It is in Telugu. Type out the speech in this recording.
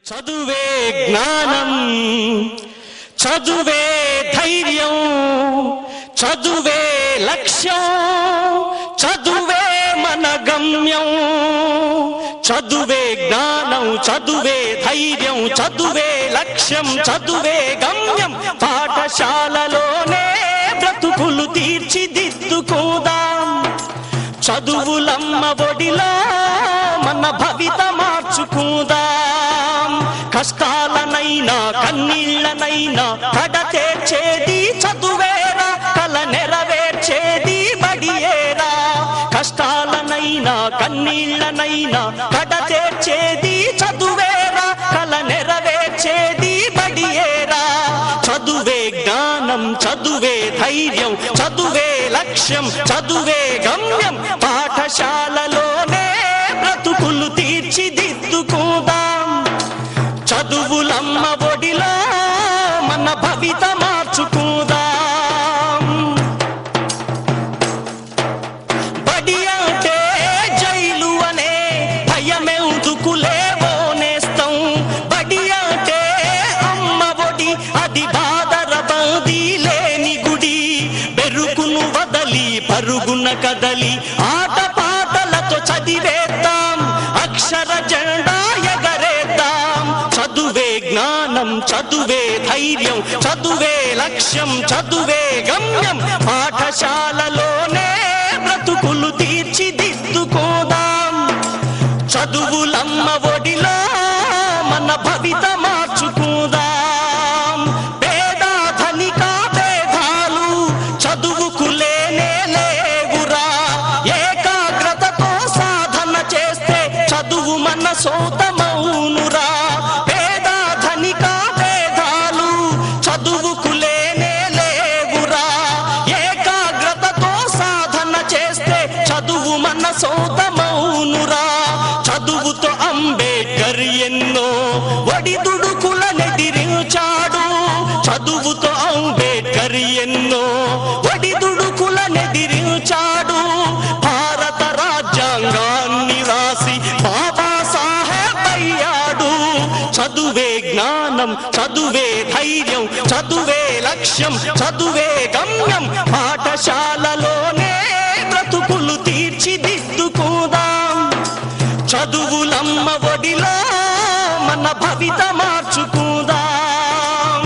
చదువే జ్ఞానం, చదువే ధైర్యం, చదువే లక్ష్యం, చదువే మన గమ్యం. చదువే జ్ఞానం, చదువే ధైర్యం, చదువే లక్ష్యం, చదువే గమ్యం. పాఠశాలలోనే బ్రతుకులు తీర్చిదిద్దుకుందాం. చదువులమ్మ ఒడిలో మన భవిత మార్చుకుందాం. కష్టాలనైనా కన్నీళ్లనైనా కడతేర్చేది చదువేరా, కల నెరవేర్చేది బడియేరా. కష్టాలనైనా కన్నీళ్లనైనా కడతేర్చేది చదువేరా, కల నెరవేర్చేది బడియేరా. చదువే జ్ఞానం, చదువే ధైర్యం, చదువే లక్ష్యం, చదువే గమ్యం. పాఠశాలలోనే బ్రతుకులు తీర్చిదిద్దుకుందాం. చదువులమ్మ ఒడిలో మన భవిత మార్చుకుందాం. బడి అంటే జైలు అనే భయమెందుకులేవో నేస్తం. బడి అంటే అమ్మ ఒడి, అది బాదర బందీ లేని గుడి. బెరుకును వదలి పరుగున కదలి ఆట పాటలతో చదివేద్దాం. అక్షర జెండా ఎగరేద్దాం. చదువే జ్ఞానం, చదువే ధైర్యం, చదువే లక్ష్యం, చదువే గమ్యం. పాఠశాలలోనే బ్రతుకులు తీర్చిదిద్దుకోదాం. చదువులమ్మ ఒడిలో మన భవిత మార్చుకుందాం. పేద ధనిక భేదాలు చదువుకు లేనే లేవురా. ఏకాగ్రతతో సాధన చేస్తే చదువు మన సొంతమౌనురా. పేద ధనిక భేదాలు చదువుకు లేనే లేవురా. ఏకాగ్రతతో సాధన చేస్తే చదువు మన సొంతమౌనురా. చదువుతో అంబేద్కర్ ఎన్నో ఒడిదుడుకులనెదిరించాడు. చదువుతో అంబేద్కర్ ఎన్నో ఒడిదుడుకులనెదిరించాడు. భారత రాజ్యాంగాన్ని రాసి బాబా సాహెబ్ అయ్యాడు. చదువే జ్ఞానం, చదువే ధైర్యం, చదువే లక్ష్యం, చదువే గమ్యం. పాఠశాలలోనే బ్రతుకులు తీర్చిదిద్దుకుందాం. చదువులమ్మ ఒడిలో మన భవిత మార్చుకుందాం.